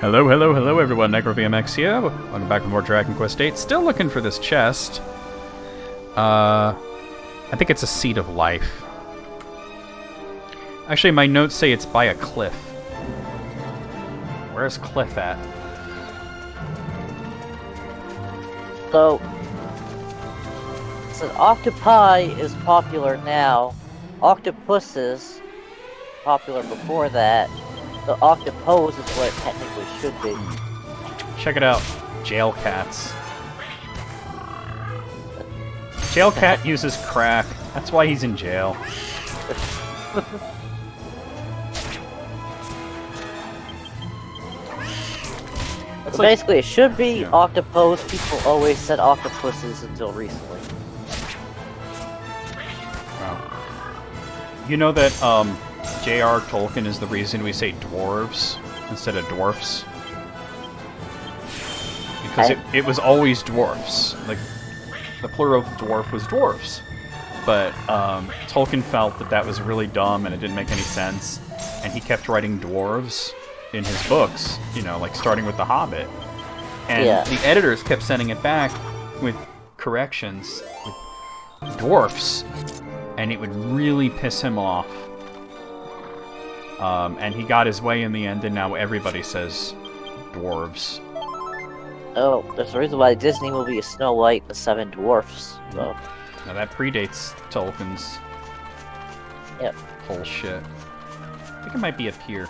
Hello, hello, hello everyone, NecroVMX here. Welcome back with more Dragon Quest VIII. Still looking for this chest. I think it's a Seed of Life. Actually, my notes say it's by a cliff. Where's Cliff at? So octopi is popular now. Octopuses popular before that. The octopose is what it technically should be. Check it out. Jail cats. Jail cat uses crack. That's why he's in jail. So basically, it should be octopose. People always said octopuses until recently. Wow. You know that J.R. Tolkien is the reason we say dwarves instead of dwarfs? Because it was always dwarfs. Like, the plural of dwarf was dwarfs. But Tolkien felt that that was really dumb and it didn't make any sense. And he kept writing dwarves in his books, you know, like starting with The Hobbit. And the editors kept sending it back with corrections with dwarfs. And it would really piss him off. And he got his way in the end, and now everybody says dwarves. Oh, there's a reason why the Disney movie is Snow White and the Seven Dwarfs. So. Now that predates Tolkien's whole shit. I think it might be up here.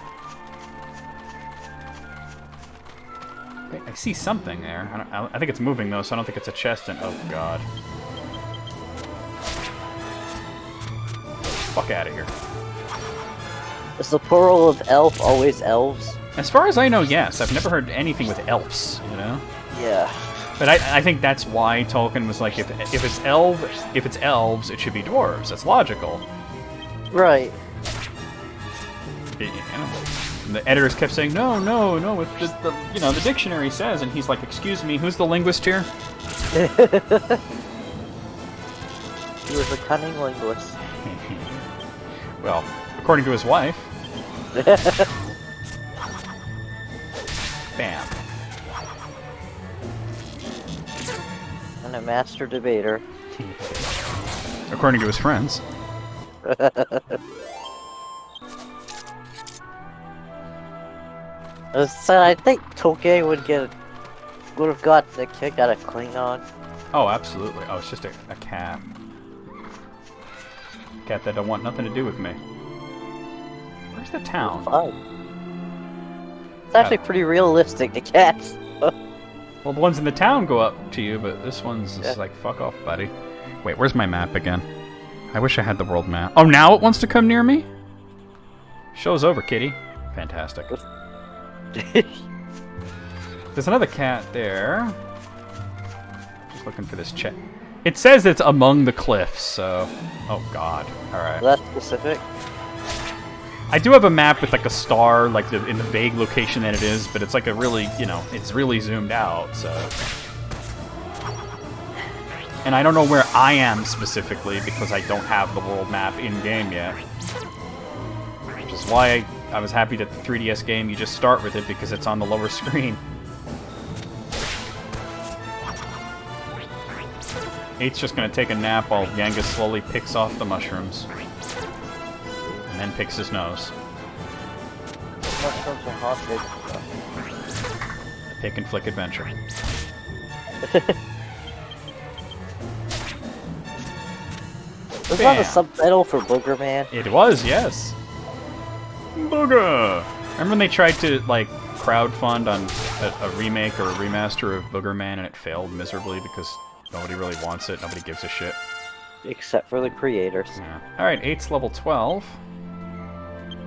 I see something there. I think it's moving though, so I don't think it's a chest. And oh god, fuck out of here. Is the plural of elf always elves? As far as I know, yes. I've never heard anything with elves, you know? Yeah. But I think that's why Tolkien was like, if it's elves, it should be dwarves. That's logical. Right. You know? And the editors kept saying, no, it's just the dictionary says, and he's like, excuse me, who's the linguist here? He was a cunning linguist. Well, according to his wife. Bam. And a master debater. According to his friends. So I think Tolkien would have gotten a kick out of Klingon. Oh, absolutely. Oh, it's just a cat. Cat that don't want nothing to do with me. Where's the town? It's actually pretty realistic, the cats. Well, the ones in the town go up to you, but this one's just like, fuck off, buddy. Wait, where's my map again? I wish I had the world map. Oh, now it wants to come near me? Show's over, kitty. Fantastic. There's another cat there. Just looking for this check. It says it's among the cliffs, so... Oh, God. Alright. That's specific. I do have a map with, like, a star, like, in the vague location that it is, but it's, like, a really, it's really zoomed out, so... And I don't know where I am specifically, because I don't have the world map in-game yet. Which is why I was happy that the 3DS game, you just start with it, because it's on the lower screen. 8's just gonna take a nap while Yangus slowly picks off the mushrooms. And then picks his nose. Mushrooms are hostage. A pick and flick adventure. Was that a subtitle for Booger Man? It was, yes. Booger! Remember when they tried to, like, crowdfund on a remake or a remaster of Booger Man and it failed miserably because nobody really wants it, nobody gives a shit? Except for the creators. Yeah. Alright, 8's level 12.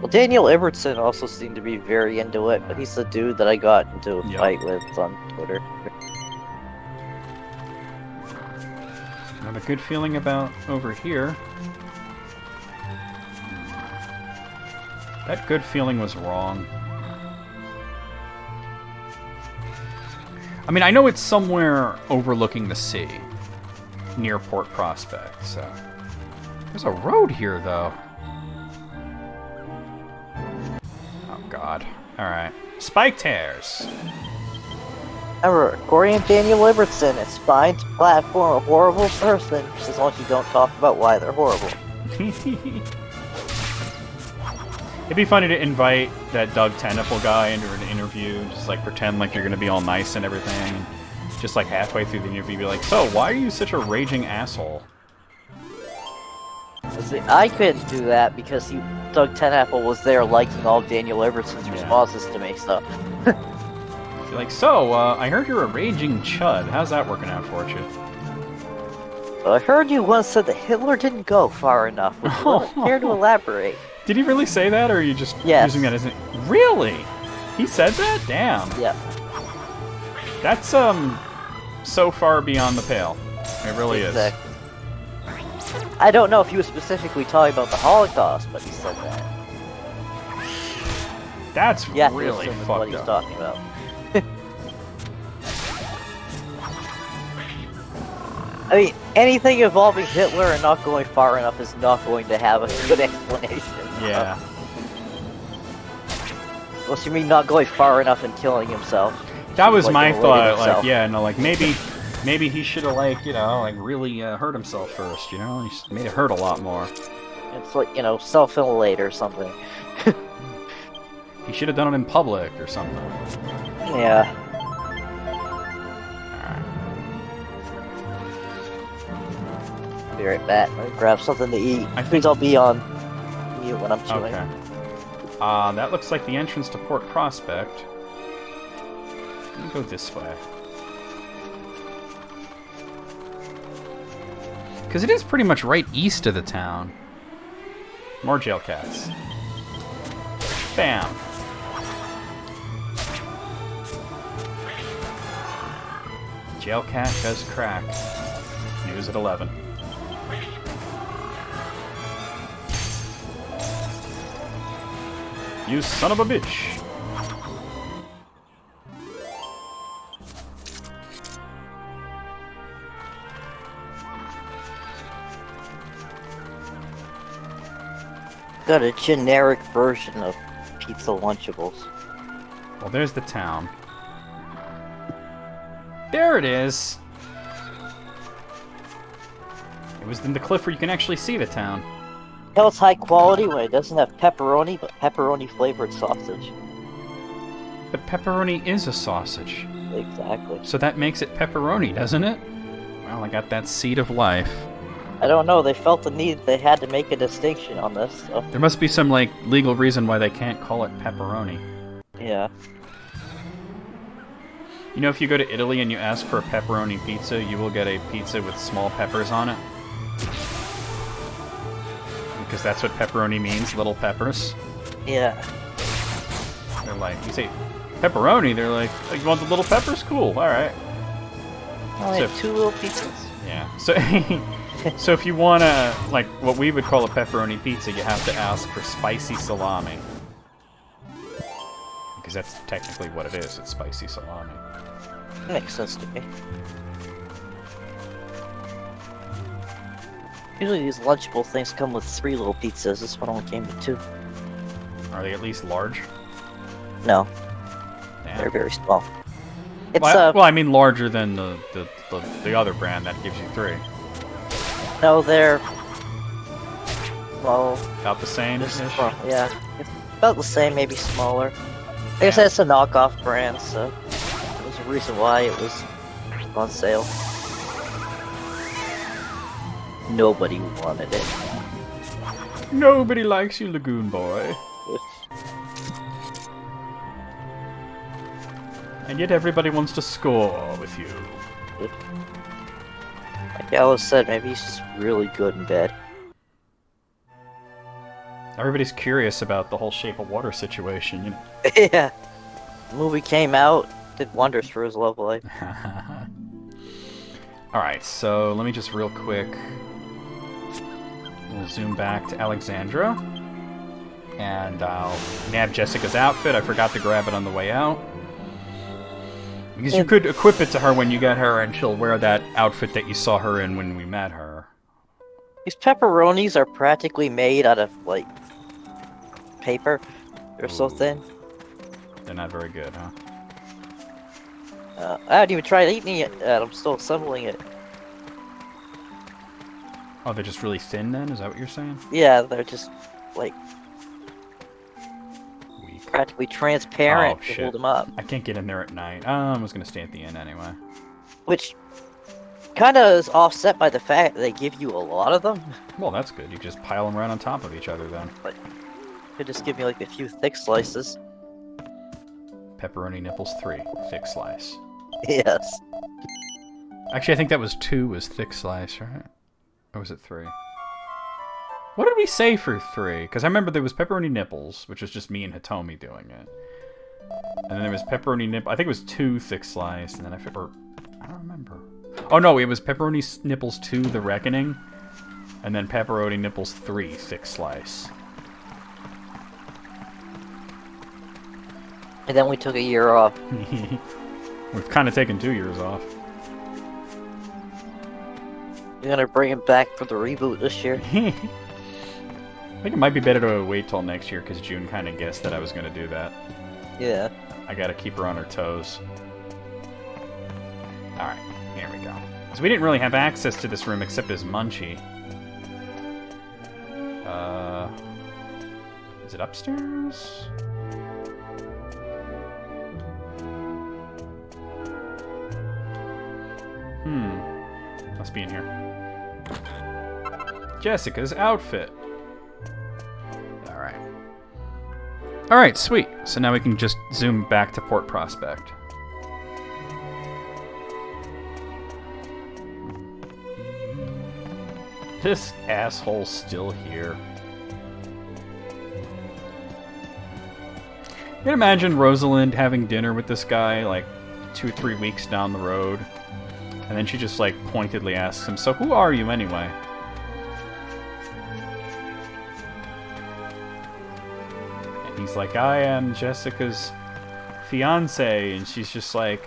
Well, Daniel Ibbotson also seemed to be very into it, but he's the dude that I got into a fight with on Twitter. I have a good feeling about over here. That good feeling was wrong. I mean, I know it's somewhere overlooking the sea, near Port Prospect, so... There's a road here, though. Oh, God. Alright. Spiked hairs. Remember, according to Daniel Libertson, it's fine to platform a horrible person as long as you don't talk about why they're horrible. It'd be funny to invite that Doug Tenapel guy into an interview, just like pretend like you're gonna be all nice and everything, and just like halfway through the interview be like, so, why are you such a raging asshole? See, I couldn't do that because Doug Tenapel was there liking all Daniel Libertson's responses to me, so... You're like, so, I heard you're a raging chud. How's that working out for you? I heard you once said that Hitler didn't go far enough. Would you care to elaborate? Did he really say that, or are you just using that as an... Really? He said that? Damn. Yeah. That's, so far beyond the pale. It really is. I don't know if he was specifically talking about the Holocaust, but he said that. That's really what fucked he was up. talking about. I mean, anything involving Hitler and not going far enough is not going to have a good explanation. Yeah. Unless you mean not going far enough and killing himself. That was my thought. Himself. Like, yeah, no, like maybe he should have, like, you know, like really hurt himself first. You know, he made it hurt a lot more. It's like, you know, self-immolate or something. He should have done it in public or something. Yeah. Be right back. Let me grab something to eat. I think I'll be on mute when I'm chewing. Okay. That looks like the entrance to Port Prospect. Let me go this way. Because it is pretty much right east of the town. More jail cats. Bam. Jail cat does crack. News at 11. You son of a bitch! Got a generic version of pizza Lunchables. Well, there's the town. There it is! It was in the cliff where you can actually see the town. Tell it's high quality when it doesn't have pepperoni, but pepperoni flavored sausage. But pepperoni is a sausage. Exactly. So that makes it pepperoni, doesn't it? Well, I got that seed of life. I don't know, they felt the need, they had to make a distinction on this, so... There must be some, like, legal reason why they can't call it pepperoni. Yeah. You know, if you go to Italy and you ask for a pepperoni pizza, you will get a pizza with small peppers on it. Because that's what pepperoni means, little peppers. Yeah. They're like, you say, pepperoni? They're like, oh, you want the little peppers? Cool, alright. Only have 2 little pizzas. Yeah, so... So if you want to, like, what we would call a pepperoni pizza, you have to ask for spicy salami. Because that's technically what it is, it's spicy salami. Makes sense to me. Usually these Lunchable things come with 3 little pizzas, this one only came with 2. Are they at least large? No. Damn. They're very small. It's, well, I mean larger than the other brand that gives you 3. No, they're... well... About the same? Yeah. It's about the same, maybe smaller. I guess it's a knockoff brand, so... there's a reason why it was on sale. Nobody wanted it. Nobody likes you, Lagoon Boy. And yet everybody wants to score with you. Like Alice said, maybe he's just really good in bed. Everybody's curious about the whole Shape of Water situation, you know? Yeah. The movie came out, did wonders for his love life. Alright, so let me just real quick... we'll zoom back to Alexandra. And I'll nab Jessica's outfit. I forgot to grab it on the way out. Because you could equip it to her when you get her, and she'll wear that outfit that you saw her in when we met her. These pepperonis are practically made out of, like, paper. They're so thin. They're not very good, huh? I haven't even tried eating it yet. I'm still assembling it. Oh, they're just really thin then? Is that what you're saying? Yeah, they're just, like, Weak. practically transparent Oh, to shit. hold them up. I can't get in there at night. I was gonna stay at the inn anyway. Which kind of is offset by the fact that they give you a lot of them. Well, that's good. You just pile them right on top of each other then. But could just give me like a few thick slices. Pepperoni nipples 3. Thick slice. Yes. Actually, I think that was 2 was thick slice, right? Or was it 3? What did we say for 3? Because I remember there was pepperoni nipples, which was just me and Hitomi doing it. And then there was pepperoni nipple. I think it was 2 thick slice, and then I don't remember. Oh no, it was pepperoni nipples 2, the reckoning, and then pepperoni nipples 3, thick slice. And then we took a year off. We've kind of taken 2 years off. You're gonna bring him back for the reboot this year. I think it might be better to wait till next year because June kind of guessed that I was going to do that. Yeah. I got to keep her on her toes. Alright, here we go. So we didn't really have access to this room except as Munchie. Is it upstairs? Must be in here. Jessica's outfit. Alright. Alright, sweet. So now we can just zoom back to Port Prospect. This asshole's still here. You can imagine Rosalind having dinner with this guy like 2-3 weeks down the road. And then she just like pointedly asks him, "So who are you anyway?" And he's like, "I am Jessica's fiance," and she's just like,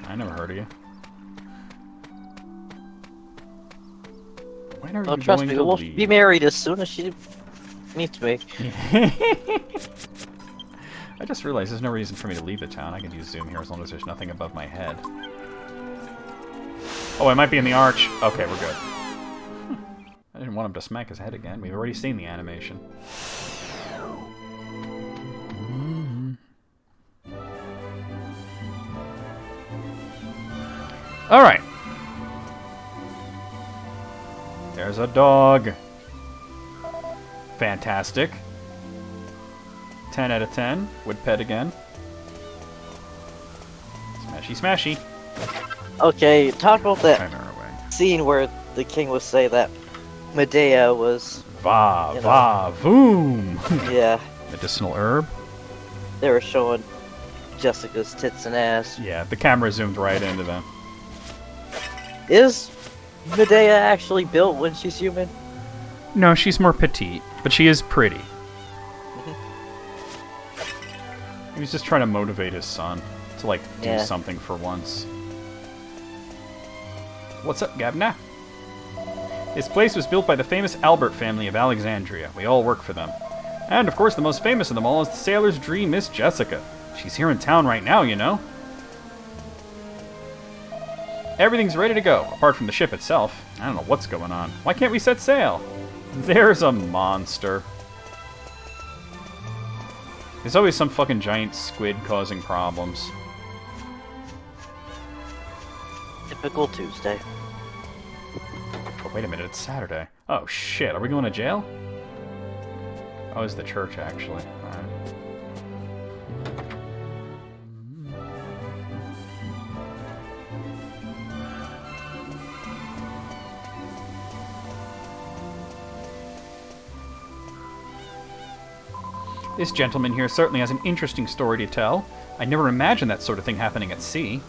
"I never heard of you. When are you Trust going me, to we'll leave?" be married as soon as she meets me. I just realized there's no reason for me to leave the town. I can use zoom here as long as there's nothing above my head. Oh, I might be in the arch. Okay, we're good. I didn't want him to smack his head again. We've already seen the animation. Alright. There's a dog. Fantastic. 10 out of 10. Would pet again. Smashy, smashy. Okay, talk about that Turn her away. scene where the king would say that Medea was... Va, You know. va, voom. Yeah, Medicinal herb. they were showing Jessica's tits and ass. Yeah, the camera zoomed right into them. Is Medea actually built when she's human? No, she's more petite, but she is pretty. He was just trying to motivate his son to, like, do Yeah. something for once. What's up, Gabna? His place was built by the famous Albert family of Alexandria. We all work for them. And, of course, the most famous of them all is the sailor's dream, Miss Jessica. She's here in town right now, you know. Everything's ready to go, apart from the ship itself. I don't know what's going on. Why can't we set sail? There's a monster. There's always some fucking giant squid causing problems. Typical Tuesday. Oh, wait a minute, it's Saturday. Oh, shit, are we going to jail? Oh, it's the church, actually. Alright. This gentleman here certainly has an interesting story to tell. I never imagined that sort of thing happening at sea.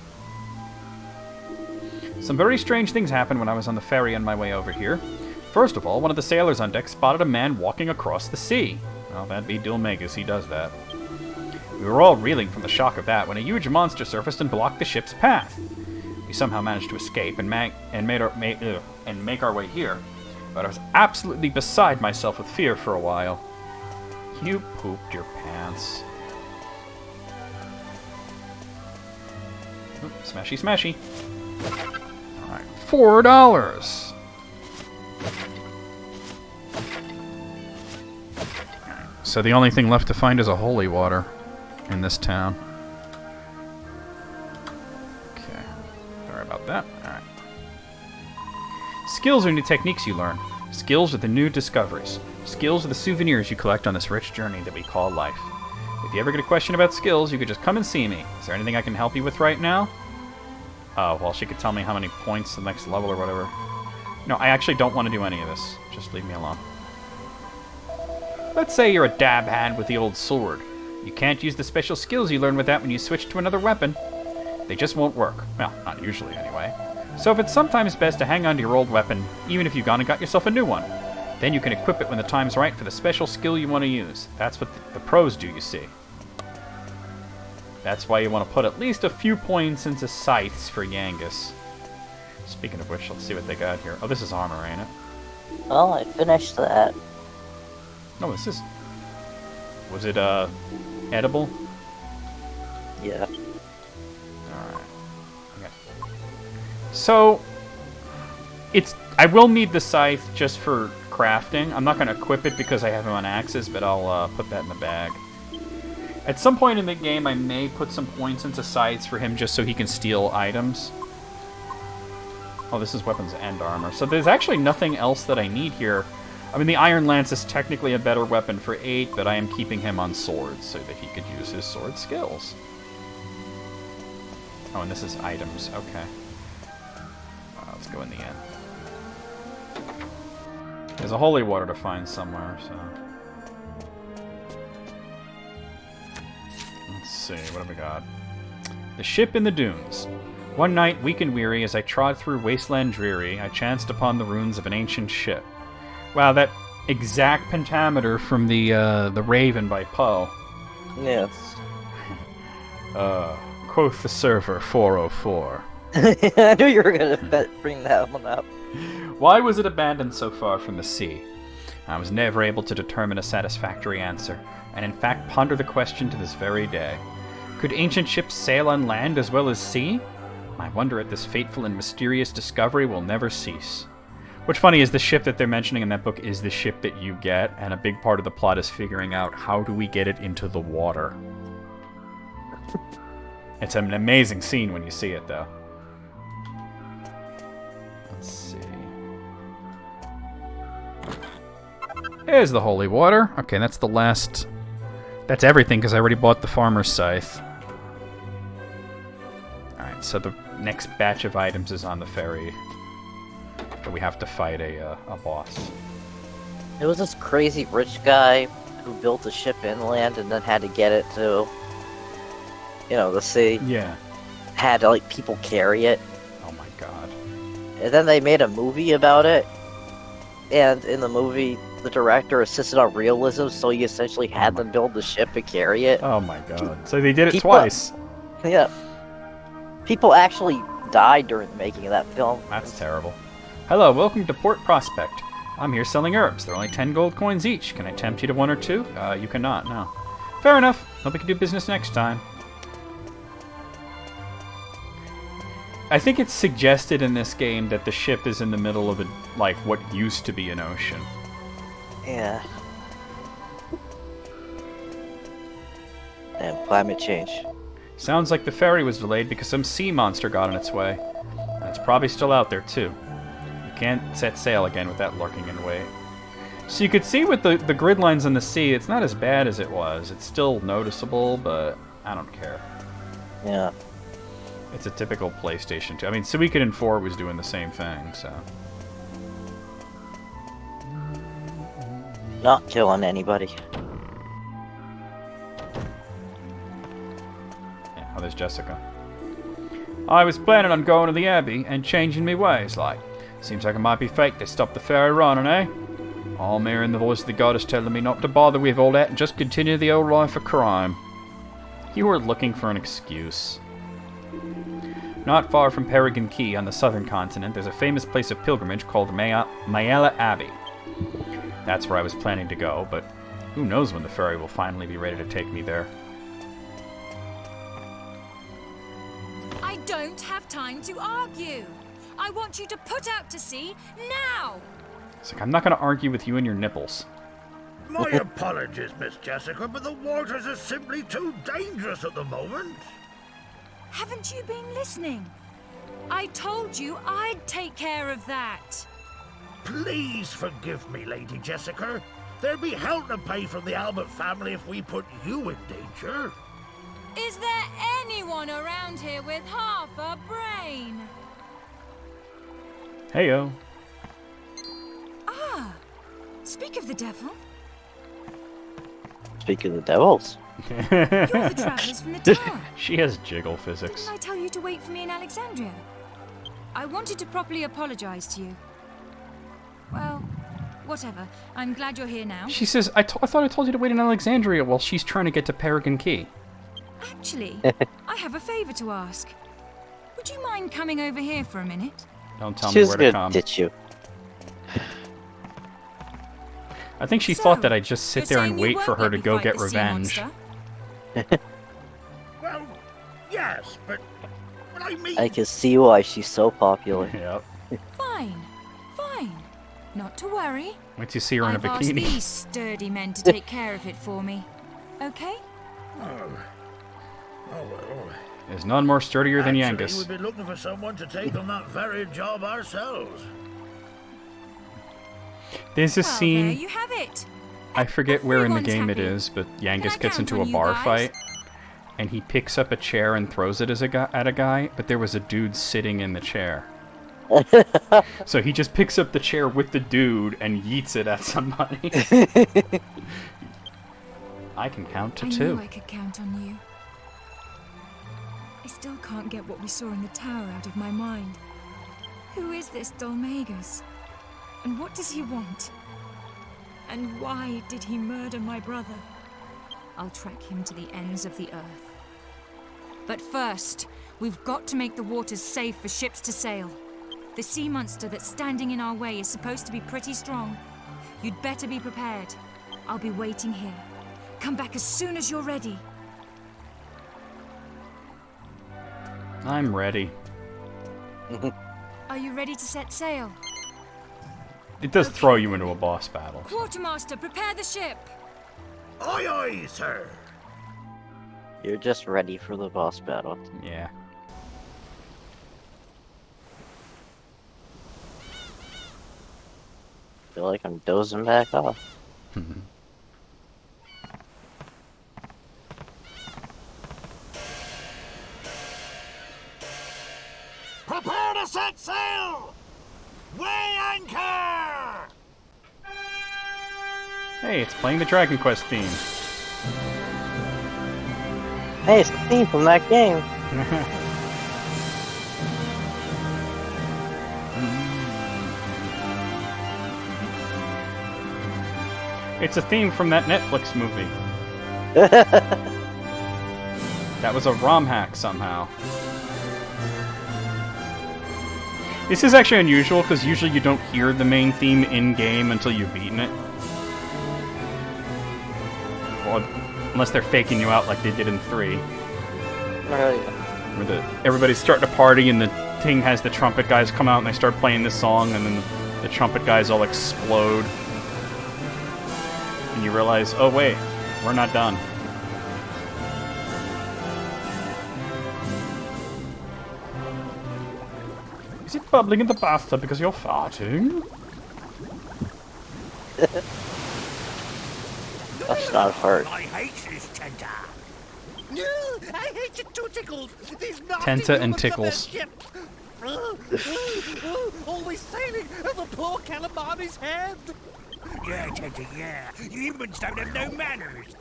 Some very strange things happened when I was on the ferry on my way over here. First of all, one of the sailors on deck spotted a man walking across the sea. Well, that'd be Dilmagus, he does that. We were all reeling from the shock of that when a huge monster surfaced and blocked the ship's path. We somehow managed to escape and make our way here, but I was absolutely beside myself with fear for a while. You pooped your pants. Smashy, smashy. Alright, $4. So the only thing left to find is a holy water in this town. Okay. Sorry about that. Alright. Skills are new techniques you learn. Skills are the new discoveries. Skills are the souvenirs you collect on this rich journey that we call life. If you ever get a question about skills, you could just come and see me. Is there anything I can help you with right now? Oh, well, she could tell me how many points the next level or whatever. No, I actually don't want to do any of this. Just leave me alone. Let's say you're a dab hand with the old sword. You can't use the special skills you learn with that when you switch to another weapon. They just won't work. Well, not usually anyway. So if it's sometimes best to hang on to your old weapon, even if you've gone and got yourself a new one. Then you can equip it when the time's right for the special skill you want to use. That's what the pros do, you see. That's why you want to put at least a few points into scythes for Yangus. Speaking of which, let's see what they got here. Oh, this is armor, ain't it? Well, I finished that. No, this is... Was it, edible? Yeah. Alright. Okay. So, I will need the scythe just for crafting. I'm not going to equip it because I have him on axes, but I'll put that in the bag. At some point in the game, I may put some points into scythes for him just so he can steal items. Oh, this is weapons and armor. So there's actually nothing else that I need here. I mean, the Iron Lance is technically a better weapon for 8, but I am keeping him on swords so that he could use his sword skills. Oh, and this is items. Okay. Let's go in the end. There's a holy water to find somewhere, so... Let's see, what have we got? The Ship in the Dunes. One night, weak and weary, as I trod through wasteland dreary, I chanced upon the ruins of an ancient ship. Wow, that exact pentameter from the Raven by Poe. Yes. Quoth the server 404. I knew you were gonna bring that one up. Why was it abandoned so far from the sea? I was never able to determine a satisfactory answer, and in fact ponder the question to this very day. Could ancient ships sail on land as well as sea? My wonder at this fateful and mysterious discovery will never cease. What's funny is the ship that they're mentioning in that book is the ship that you get, and a big part of the plot is figuring out how do we get it into the water. It's an amazing scene when you see it, though. Let's see. Here's the holy water. Okay, that's the last... That's everything, because I already bought the farmer's scythe. Alright, so the next batch of items is on the ferry. But we have to fight a boss. It was this crazy rich guy who built a ship inland and then had to get it to, you know, the sea. Yeah. Had to, like, people carry it. Oh my god. And then they made a movie about it. And in the movie, the director insisted on realism, so he essentially had them build the ship and carry it. Oh my god. So they did it People- twice. Yeah. People actually died during the making of that film. That's terrible. Hello, welcome to Port Prospect. I'm here selling herbs. They're only 10 gold coins each. Can I tempt you to 1 or 2? You cannot, no. Fair enough. Hope we can do business next time. I think it's suggested in this game that the ship is in the middle of what used to be an ocean. Yeah. And climate change. Sounds like the ferry was delayed because some sea monster got in its way. And it's probably still out there, too. You can't set sail again with that lurking in wait. So you could see with the grid lines on the sea, it's not as bad as it was. It's still noticeable, but I don't care. Yeah. It's a typical PlayStation 2. I mean, Suikoden 4 was doing the same thing, so... Not killing anybody. Yeah, oh, there's Jessica. I was planning on going to the Abbey and changing me ways, like. Seems like it might be fake they stopped the ferry running, eh? I'm hearing the voice of the goddess telling me not to bother with all that and just continue the old life of crime. You were looking for an excuse. Not far from Peregrine Key on the southern continent, there's a famous place of pilgrimage called Mayella Abbey. That's where I was planning to go, but who knows when the ferry will finally be ready to take me there. I don't have time to argue. I want you to put out to sea now. It's like, I'm not going to argue with you and your nipples. My apologies, Miss Jessica, but the waters are simply too dangerous at the moment. Haven't you been listening? I told you I'd take care of that. Please forgive me, Lady Jessica. There'd be hell to pay from the Albert family if we put you in danger. Is there anyone around here with half a brain? Heyo. Ah, speak of the devil. Speak of the devils. You're the travelers from the tower. She has jiggle physics. Didn't I tell you to wait for me in Alexandria? I wanted to properly apologize to you. Well, whatever. I'm glad you're here now. She says, I thought I told you to wait in Alexandria while she's trying to get to Paragon Key. Actually, I have a favor to ask. Would you mind coming over here for a minute? Don't tell She me was where to gonna come. ditch you. I think she So, thought that I'd just sit you're there and saying you wait for won't her let to me go fight get the sea revenge. monster? Well, yes, but I mean... I can see why she's so popular. Yep. Fine, fine. Not to worry. Wait till you see her in a I've asked bikini. these sturdy men to take care of it for me. Okay? Oh well. There's none more sturdier than Actually, Yangus. we've been looking for someone to take on that very job ourselves. There's a Well, there scene, you have it. I forget where in the Everyone's game it happy. is, but Can I Yangus gets count into a on you bar guys? fight, and he picks up a chair and throws it at a guy, but there was a dude sitting in the chair. So he just picks up the chair with the dude and yeets it at somebody. I can count to I two. knew I could count on you. I still can't get what we saw in the tower out of my mind. Who is this Dolmagus? And what does he want? And why did he murder my brother? I'll track him to the ends of the earth. But first, we've got to make the waters safe for ships to sail. The sea monster that's standing in our way is supposed to be pretty strong. You'd better be prepared. I'll be waiting here. Come back as soon as you're ready. I'm ready. Are you ready to set sail? It does throw you into a boss battle. Quartermaster, prepare the ship! Aye, aye, sir. You're just ready for the boss battle. Yeah. Feel like I'm dozing back off. Prepare to set sail! Weigh anchor! Hey, it's playing the Dragon Quest theme. Hey, it's the theme from that game. It's a theme from that Netflix movie. That was a ROM hack somehow. This is actually unusual because usually you don't hear the main theme in-game until you've beaten it. Well, unless they're faking you out like they did in 3. Right. Where everybody's starting to party and the thing has the trumpet guys come out and they start playing this song and then the trumpet guys all explode. And you realize, oh wait, we're not done. Is it bubbling in the bathtub because you're farting? That's not a fart. I hate this tender. No, I hate you too, Tickles. These nasty Tenta and humans Tickles. of their ships. Always sailing over poor Calamari's head. Yeah, Tenta, yeah. You humans don't have no manners.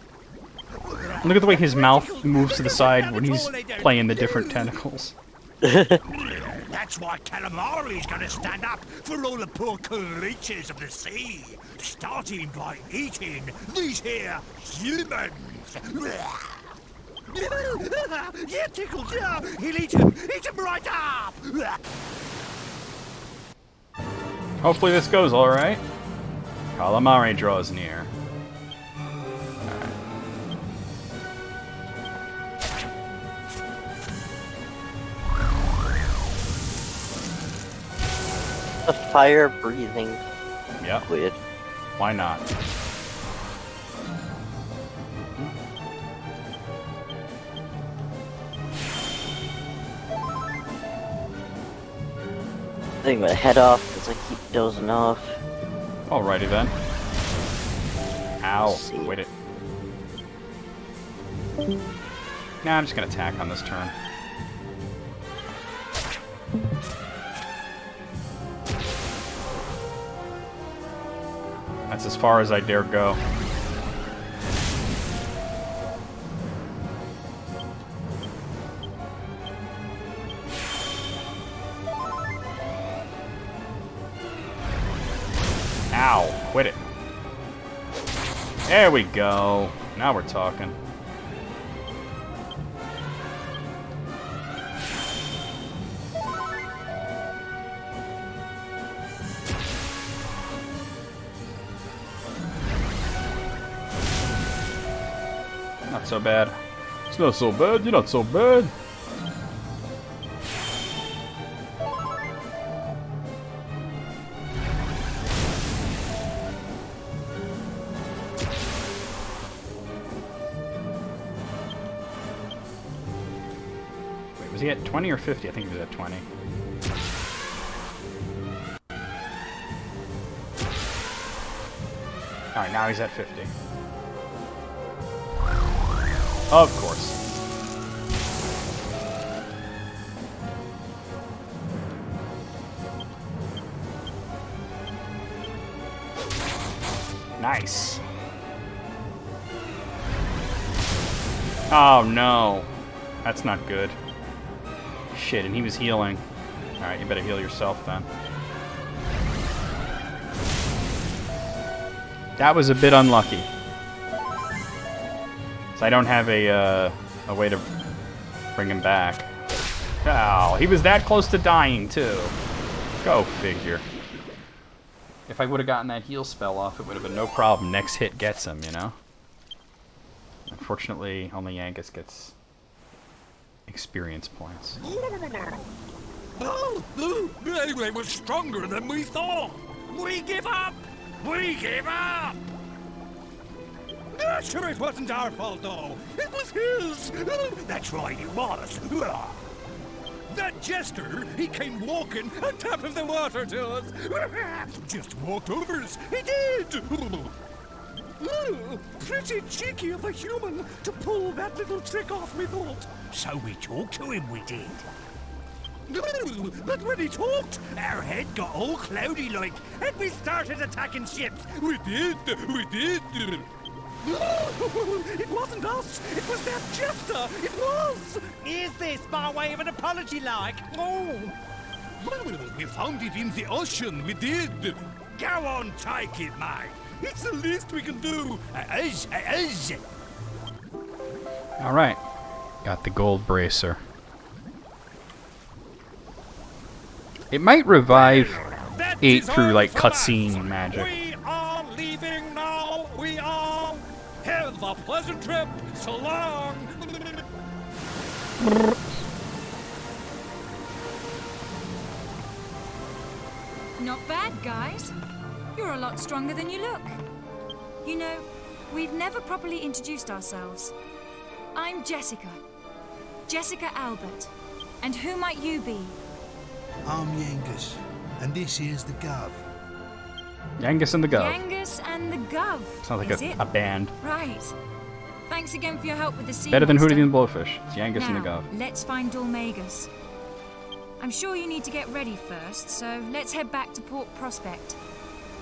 Look at the way his mouth moves to the side when he's playing the different tentacles. That's why Calamari's gonna stand up for all the poor creatures of the sea, starting by eating these here humans. Yeah, Tickles, yeah. He'll eat him right up. Hopefully this goes alright. Calamari draws near. a fire-breathing Yep. squid. Why not? Getting my head off because I keep dozing off. Alrighty then. Ow. Let's see. Wait it. Nah, I'm just gonna attack on this turn. That's as far as I dare go. Ow, quit it. There we go. Now we're talking. Not so bad. It's not so bad. You're not so bad. Wait, was he at 20 or 50? I think he was at 20. Alright, now he's at 50. Of course. Nice. Oh no. That's not good. Shit, and he was healing. Alright, you better heal yourself then. That was a bit unlucky. So I don't have a way to bring him back. Oh, he was that close to dying too. Go figure. If I would have gotten that heal spell off, it would have been no problem. Next hit gets him, you know? Unfortunately, only Angus gets experience points. Oh, they were stronger than we thought. We give up. We give up. Sure, it wasn't our fault, though. It was his. That's right, it was. That jester, he came walking on top of the water to us. Just walked over us. He did. Pretty cheeky of a human to pull that little trick off, me thought. So we talked to him, we did. But when he talked, our head got all cloudy like, and we started attacking ships. We did. It wasn't us. It was that jester. It was. Is this by way of an apology, like? Oh. We found it in the ocean. We did. Go on, take it, mate. It's the least we can do. Alright. Got the gold bracer. It might revive 8 through, like, cutscene magic. We are leaving now. We are. Have a pleasant trip. So long. Not bad, guys. You're a lot stronger than you look. You know, we've never properly introduced ourselves. I'm Jessica. Jessica Albert. And who might you be? I'm Yangus, and this is the Gov. Yangus and the Gov. Yangus and the Gov. Sounds is like it? a band. Right. Thanks again for your help with the sea Better than monster. Hootie and the Blowfish. It's Yangus Now, and the Gov. let's find Dolmagus. I'm sure you need to get ready first, so let's head back to Port Prospect.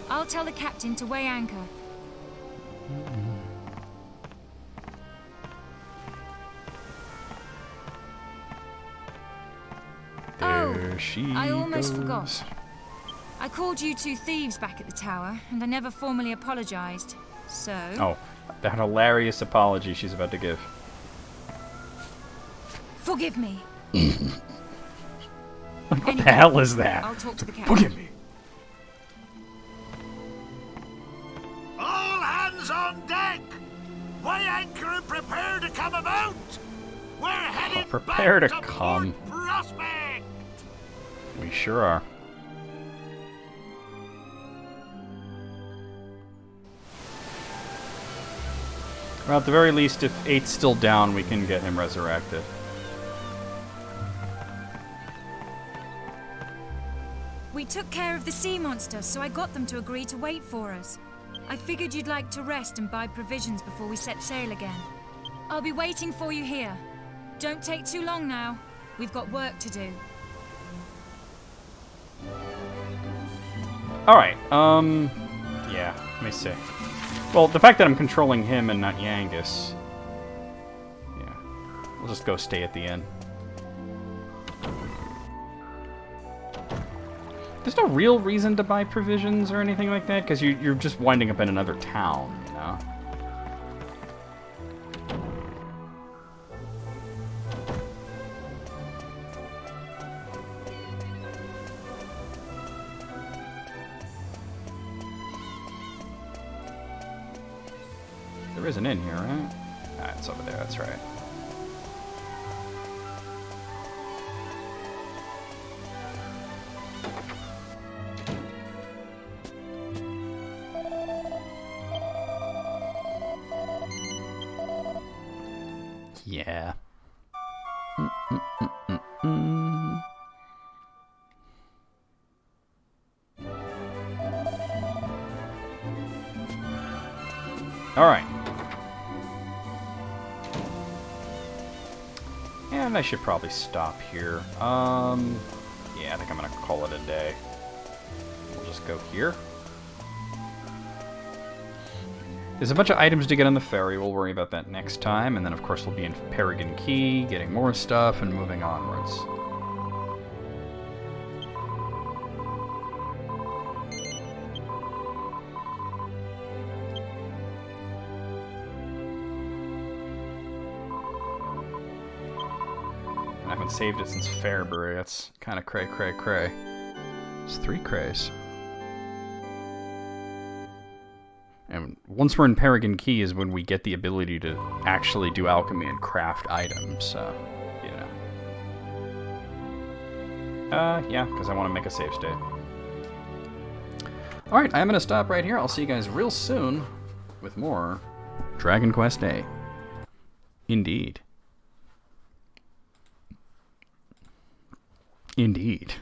I'll tell the captain to weigh anchor. There she I almost goes. forgot. I called you two thieves back at the tower, and I never formally apologized. So... Oh, that hilarious apology she's about to give. Forgive me. What the hell is that? I'll talk to the captain. Forgive me. All hands on deck. Weigh anchor and prepare to come about. We're headed prepare back to to come. Port Prospect. We sure are. Well, at the very least, if 8's still down, we can get him resurrected. We took care of the sea monster, so I got them to agree to wait for us. I figured you'd like to rest and buy provisions before we set sail again. I'll be waiting for you here. Don't take too long now. We've got work to do. Alright, yeah, let me see. Well, the fact that I'm controlling him and not Yangus... Yeah, we'll just go stay at the inn. There's no real reason to buy provisions or anything like that, because you're just winding up in another town, you know? There is an inn here, right? Ah, it's over there, that's right. Yeah. All right. And I should probably stop here. Yeah, I think I'm gonna call it a day. We'll just go here. There's a bunch of items to get on the ferry. We'll worry about that next time. And then, of course, we'll be in Peregrine Key, getting more stuff, and moving onwards. And I haven't saved it since Fairbury. That's kind of cray, cray, cray. It's 3 crays. And once we're in Peregrine Key is when we get the ability to actually do alchemy and craft items, so, you know. Yeah, because I want to make a save state. Alright, I'm going to stop right here. I'll see you guys real soon with more Dragon Quest VIII. Indeed. Indeed.